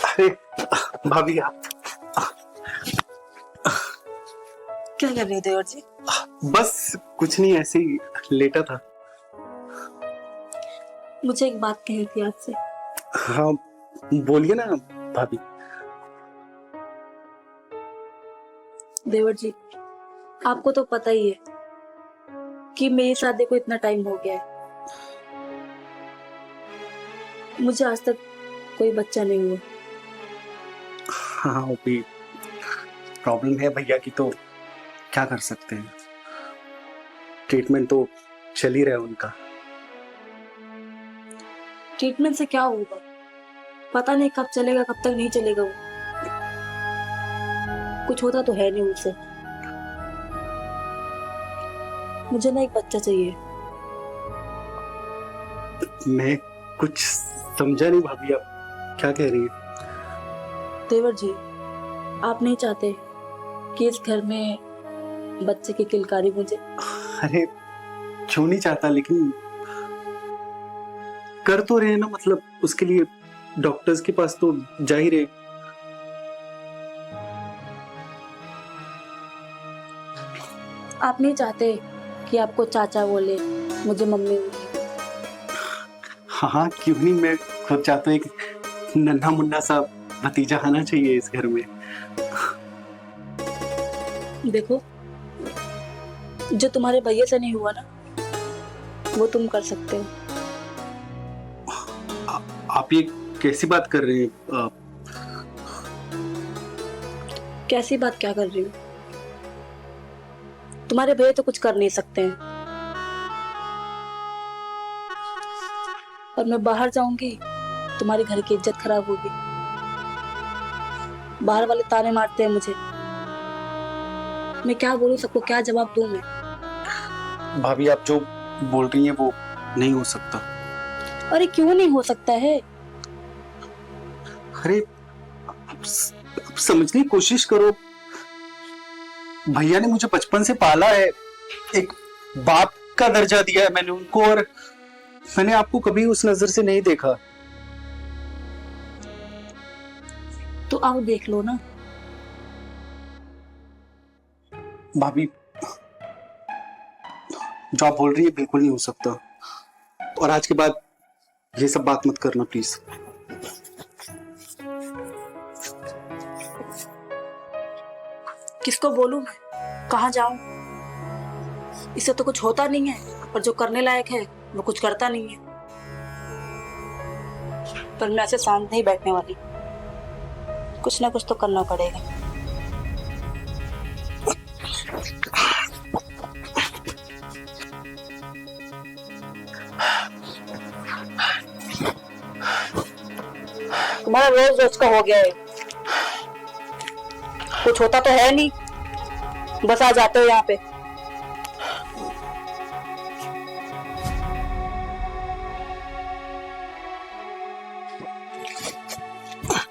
अरे भाभी आप क्या कर रहे हो देवर जी? बस कुछ नहीं, ऐसे ही लेटा था। मुझे एक बात कहनी थी आपसे। हाँ बोलिए ना भाभी। देवर जी, आपको तो पता ही है कि मेरी शादी को इतना टाइम हो गया है। मुझे आज तक कोई बच्चा नहीं हुआ। हाँ वो भी प्रॉब्लम है भैया की, तो क्या कर सकते हैं। ट्रीटमेंट तो चल ही रहा है उनका। ट्रीटमेंट से क्या होगा पता नहीं, कब चलेगा कब तक नहीं चलेगा। वो कुछ होता तो है नहीं उनसे। मुझे ना एक बच्चा चाहिए। मैं कुछ समझा नहीं भाभी, आप क्या कह रही है। देवर जी, आप नहीं चाहते कि इस घर में बच्चे की किलकारी मुझे? अरे क्यों नहीं चाहता, लेकिन कर तो रहे हैं ना। मतलब उसके लिए डॉक्टर्स के पास तो जा ही रहे। आप नहीं चाहते कि आपको चाचा बोले, मुझे मम्मी बोले? हाँ हाँ क्यों नहीं, मैं खुद चाहता हूँ एक नन्हा मुन्ना सा भतीजा आना चाहिए इस घर में। देखो, जो तुम्हारे भैया से नहीं हुआ ना, वो तुम कर सकते हो। आप ये कैसी बात कर रहे हैं। कैसी बात क्या कर रही हो? तुम्हारे भैया तो कुछ कर नहीं सकते हैं, और मैं बाहर जाऊंगी तुम्हारे घर की इज्जत खराब होगी। बाहर वाले ताने मारते हैं मुझे। मैं क्या बोलूं, सबको क्या जवाब दूं मैं? भाभी आप जो बोल रही हैं वो नहीं हो सकता। अरे क्यों नहीं हो सकता है? अरे आप समझने की कोशिश करो। भैया ने मुझे बचपन से पाला है, एक बाप का दर्जा दिया है मैंने उनको, और मैंने आपको कभी उस नजर से नहीं देखा। तो आओ देख लो ना। भाभी जो आप बोल रही है बिल्कुल नहीं हो सकता, और आज के बाद ये सब बात मत करना प्लीज। किसको बोलूं मैं? कहाँ जाऊं? इससे तो कुछ होता नहीं है, पर जो करने लायक है वो कुछ करता नहीं है। पर मैं ऐसे शांत नहीं बैठने वाली, कुछ ना कुछ तो करना पड़ेगा। तुम्हारा रोज रोज का हो गया है, कुछ होता तो है नहीं, बस आ जाते हो यहाँ पे।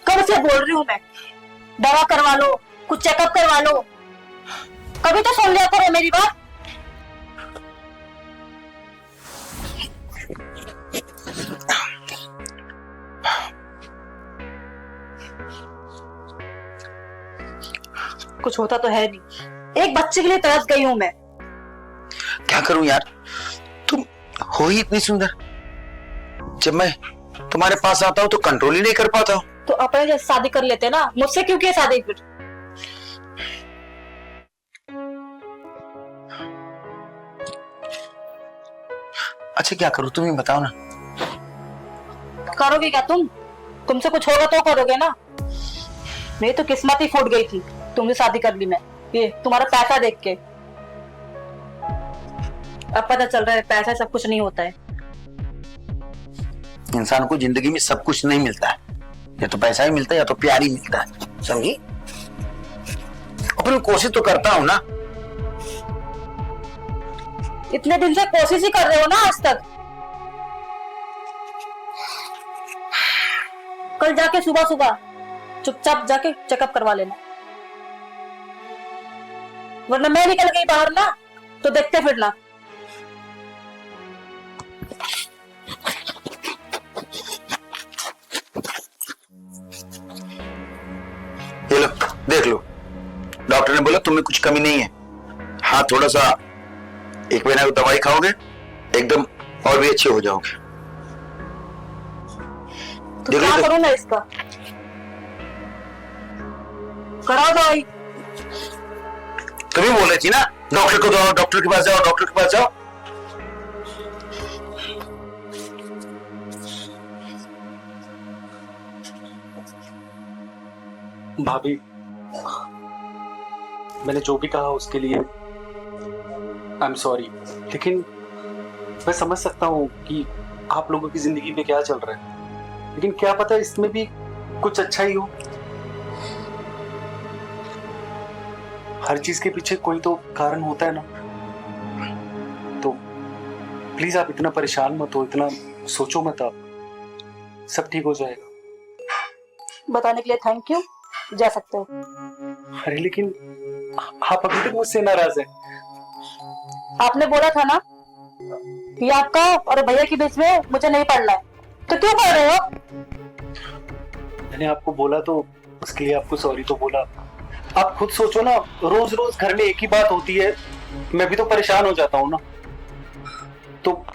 कब से बोल रही हूँ मैं, दवा करवा लो, कुछ चेकअप करवा लो, कभी तो सुन लिया करो मेरी बात। कुछ होता तो है नहीं, एक बच्चे के लिए तरस गई हूं मैं। क्या करूं यार, तुम हो ही इतनी सुंदर, जब मैं तुम्हारे पास आता हूं तो कंट्रोल ही नहीं कर पाता हूं। तो अपने जैसे शादी कर लेते ना, मुझसे क्यों किया शादी फिर? अच्छा क्या करूं तुम ही बताओ ना। करोगे क्या तुम? तुमसे कुछ होगा तो करोगे ना। मेरी तो किस्मत ही फूट गई थी, तुमसे शादी कर ली मैं, ये तुम्हारा पैसा देख के। अब पता चल रहा है पैसा सब कुछ नहीं होता है। इंसान को जिंदगी में सब कुछ नहीं मिलता है, या तो पैसा ही मिलता है या तो प्यार ही मिलता है, समझी? अपनी कोशिश तो करता हूं ना। इतने दिन से कोशिश ही कर रहे हो ना आज तक। कल जाके सुबह सुबह चुपचाप जाके चेकअप करवा लेना, वरना मैं निकल गई बाहर ना तो देखते फिरना। डॉक्टर ने बोला तुम्हें कुछ कमी नहीं है। हाँ, थोड़ा सा 1 महीना की दवाई खाओगे एकदम और भी अच्छे हो जाओगे। तो देख क्या लो। करूं मैं इसका? कराओ दवाई। तुम्ही बोल रही थी ना डॉक्टर को जाओ, डॉक्टर के पास जाओ, डॉक्टर के पास जाओ। भाभी, मैंने जो भी कहा उसके लिए आई एम सॉरी, लेकिन मैं समझ सकता हूँ कि आप लोगों की जिंदगी में क्या चल रहा है, लेकिन क्या पता इसमें भी कुछ अच्छा ही हो। हर चीज के पीछे कोई तो कारण होता है ना। तो प्लीज आप इतना परेशान मत हो, इतना सोचो मत, आप सब ठीक हो जाएगा। बताने के लिए थैंक यू, जा सकते हो। अरे लेकिन आप अभी तक मुझसे नाराज हैं। आपने बोला था ना कि आपका और भैया के बीच में मुझे नहीं पढ़ना है, तो क्यों पढ़ रहे हो? मैंने आपको बोला तो उसके लिए आपको सॉरी तो बोला। आप खुद सोचो ना, रोज रोज घर में एक ही बात होती है, मैं भी तो परेशान हो जाता हूँ ना। तो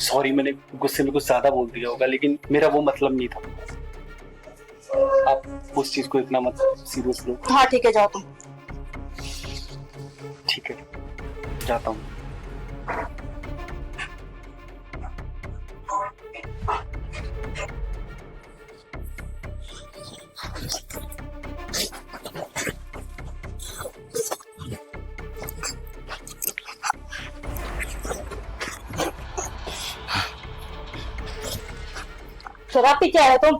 सॉरी, मैंने गुस्से में कुछ ज्यादा बोल दिया होगा, लेकिन मेरा वो मतलब नहीं था। आप उस चीज को इतना मत सीरियस लो। हाँ ठीक है, जाओ तुम। ठीक है, जाता हूँ। शराब पी के आए तुम?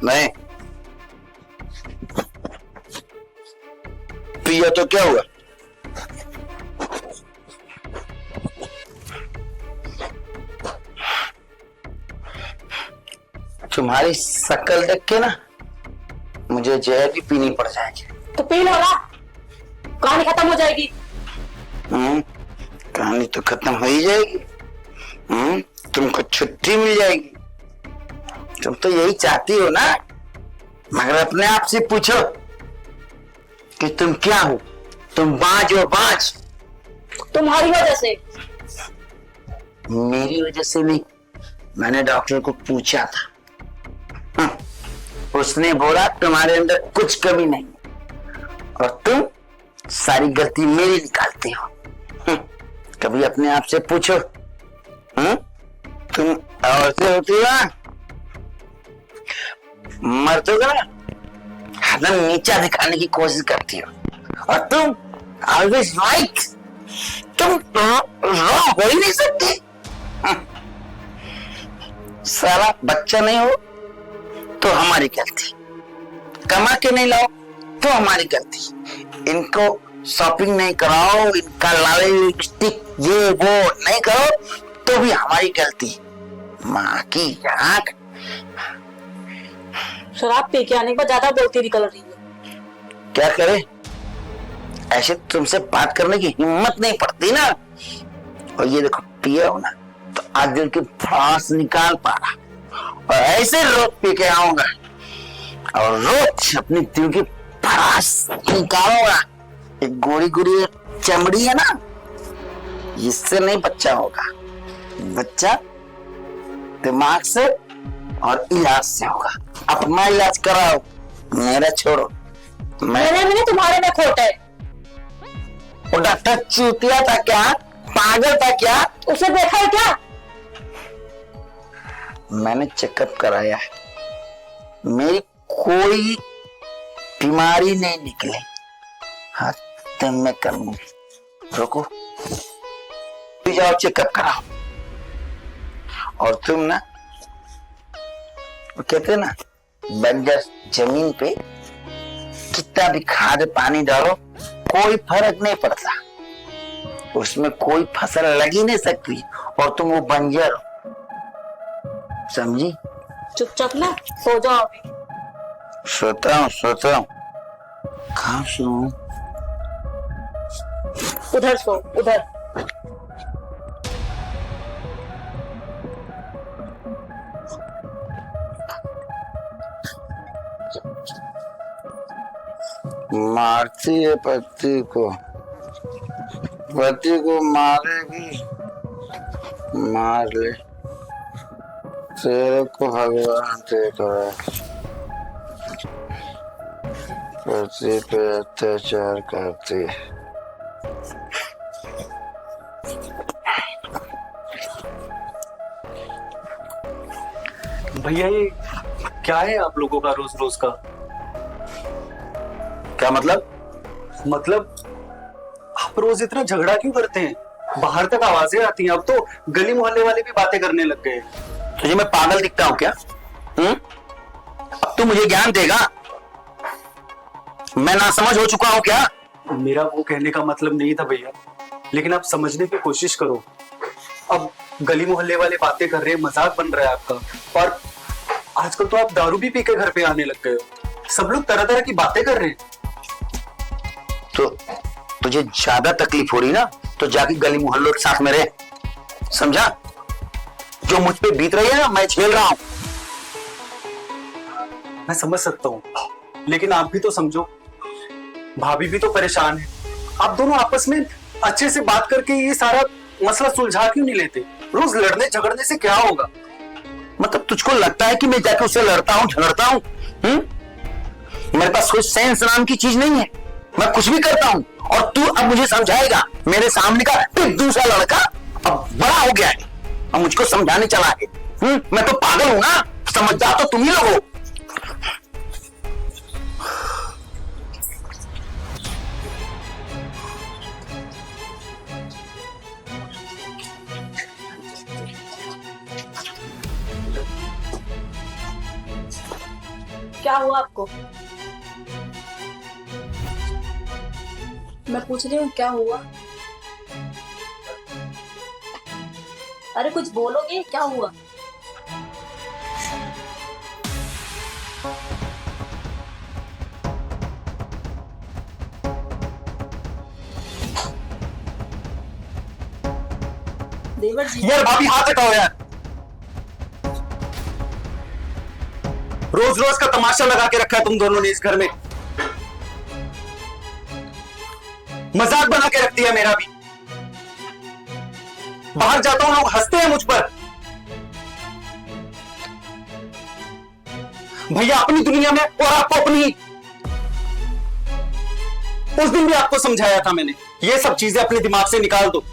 नहीं पिया तो क्या हुआ? तुम्हारी शक्ल देख के ना मुझे जहर भी पीनी पड़ जाएगी। तो पी लो ना, कहानी खत्म हो जाएगी। कहानी तो खत्म हो ही जाएगी। तुमको छुट्टी मिल जाएगी। तुम तो यही चाहती हो ना, मगर अपने आप से पूछो कि तुम क्या हो? तुम बाज हो, बाज। तुम्हारी वजह से। मेरी वजह से नहीं, मैंने डॉक्टर को पूछा था। उसने बोला तुम्हारे अंदर कुछ कमी नहीं और तुम सारी गलती मेरी निकालते हो। कभी अपने आप से पूछो, तुम औरतें होती हो ना, मर्दों का ना हरदम नीचा दिखाने की कोशिश करती हो, और तुम ऑलवेज राइट। तुम रॉन्ग हो ही नहीं सकती। सारा बच्चा नहीं हो तो हमारी गलती, कमा के नहीं लाओ तो हमारी गलती, इनको शॉपिंग नहीं कराओ, इनका लाल लिपस्टिक ये वो नहीं करो तो भी हमारी गलती। माँ की आंख। शराब पी के आने के बाद ज्यादा बोलती निकल रही है। क्या करे, ऐसे तुमसे बात करने की हिम्मत नहीं पड़ती ना। और ये देखो पिया हो ना तो आज दिल की भड़ास निकाल पा रहा, और ऐसे रोज पी के आऊंगा और रोज अपनी दिल की भड़ास निकालूंगा। एक गोरी गोरी चमड़ी है ना, इससे नहीं बच्चा होगा। बच्चा दिमाग से और इलाज से होगा। अपना इलाज कराओ, मेरा छोड़ो। मेरे में नहीं, तुम्हारे में खोट है। वो डॉक्टर चूतिया था क्या, पागल था क्या? उसे देखा है क्या? मैंने चेकअप कराया है, मेरी कोई बीमारी नहीं निकली। हाँ तुम मैं करूंगी, रुको जाओ चेकअप कराओ। और तुम ना, वो कहते ना बंजर जमीन पे कितना भी खाद पानी डालो कोई फर्क नहीं पड़ता, उसमें कोई फसल लग ही नहीं सकती, और तुम वो बंजर हो। समझी? चुपचाप ना सो जाओ अभी। सोता हूँ। कहाँ सोऊं? उधर सो, उधर। मारती है पति को मारेगी, मार ले, तेरे को भगवान देख रहा है। पति पे अत्याचार करती है। भैया ये क्या है आप लोगों का रोज रोज का? क्या मतलब? मतलब आप रोज इतना झगड़ा क्यों करते हैं? बाहर तक आवाजें आती हैं, अब तो गली मोहल्ले वाले भी बातें करने लग गए। तुझे मैं पागल दिखता हूं क्या? अब तू मुझे ज्ञान देगा? मैं नासमझ हो चुका हूं क्या? मेरा वो कहने का मतलब नहीं था भैया, लेकिन आप समझने की कोशिश करो। अब गली मोहल्ले वाले बातें कर रहे हैं, मजाक बन रहा है आपका। और आजकल तो आप दारू भी पी के घर पे आने लग गए हो। सब लोग तरह तरह की बातें कर रहे हैं। तो तुझे ज्यादा तकलीफ हो रही ना, तो जाके गली मोहल्लों के साथ में रहे, समझा? जो मुझ पे बीत रही है ना, मैं झेल रहा हूं। मैं समझ सकता हूँ, लेकिन आप भी तो समझो, भाभी भी तो परेशान है। आप दोनों आपस में अच्छे से बात करके ये सारा मसला सुलझा क्यों नहीं लेते? रोज लड़ने झगड़ने से क्या होगा? मतलब तुझको लगता है कि मैं जाके उससे लड़ता हूं, झगड़ता हूं? मेरे पास कोई सेंस नाम की चीज नहीं है। मैं कुछ भी करता हूं और तू अब मुझे समझाएगा? मेरे सामने का एक दूसरा लड़का अब बड़ा हो गया है, अब मुझको समझाने चला है। मैं तो पागल हूं ना, समझदार तो तुम ही लोग हो। क्या हुआ आपको? मैं पूछ रही हूँ क्या हुआ? अरे कुछ बोलोगे, क्या हुआ? देवर जी, यार भाभी हाथ हटाओ यार। रोज रोज का तमाशा लगा के रखा है तुम दोनों ने इस घर में। मजाक बना के रखती है मेरा भी। बाहर जाता हूं, लोग हंसते हैं मुझ पर। भैया अपनी दुनिया में और आपको अपनी। उस दिन भी आपको समझाया था मैंने, ये सब चीजें अपने दिमाग से निकाल दो।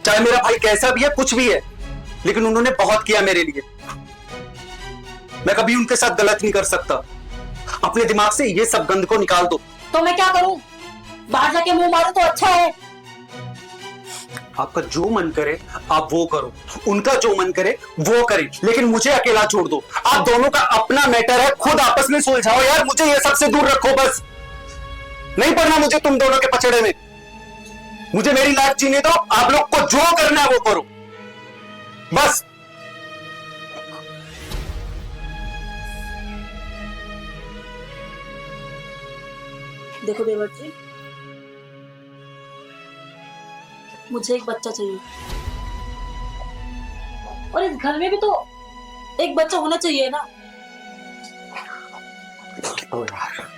चाहे मेरा भाई कैसा भी है, कुछ भी है, लेकिन उन्होंने बहुत किया मेरे लिए। मैं कभी उनके साथ गलत नहीं कर सकता। अपने दिमाग से ये सब गंद को निकाल दो। तो मैं क्या करूं? बाहर जाके मुंह मारो तो अच्छा है। आपका जो मन करे आप वो करो, उनका जो मन करे वो करे, लेकिन मुझे अकेला छोड़ दो। आप दोनों का अपना मैटर है, खुद आपस में सुलझाओ यार। मुझे ये सबसे दूर रखो बस। नहीं पड़ना मुझे तुम दोनों के पछड़े में। मुझे मेरी लाइफ जीने दो। आप लोग को जो करना है वो करो बस। देखो देवर जी, मुझे एक बच्चा चाहिए, और इस घर में भी तो एक बच्चा होना चाहिए ना। ओ यार।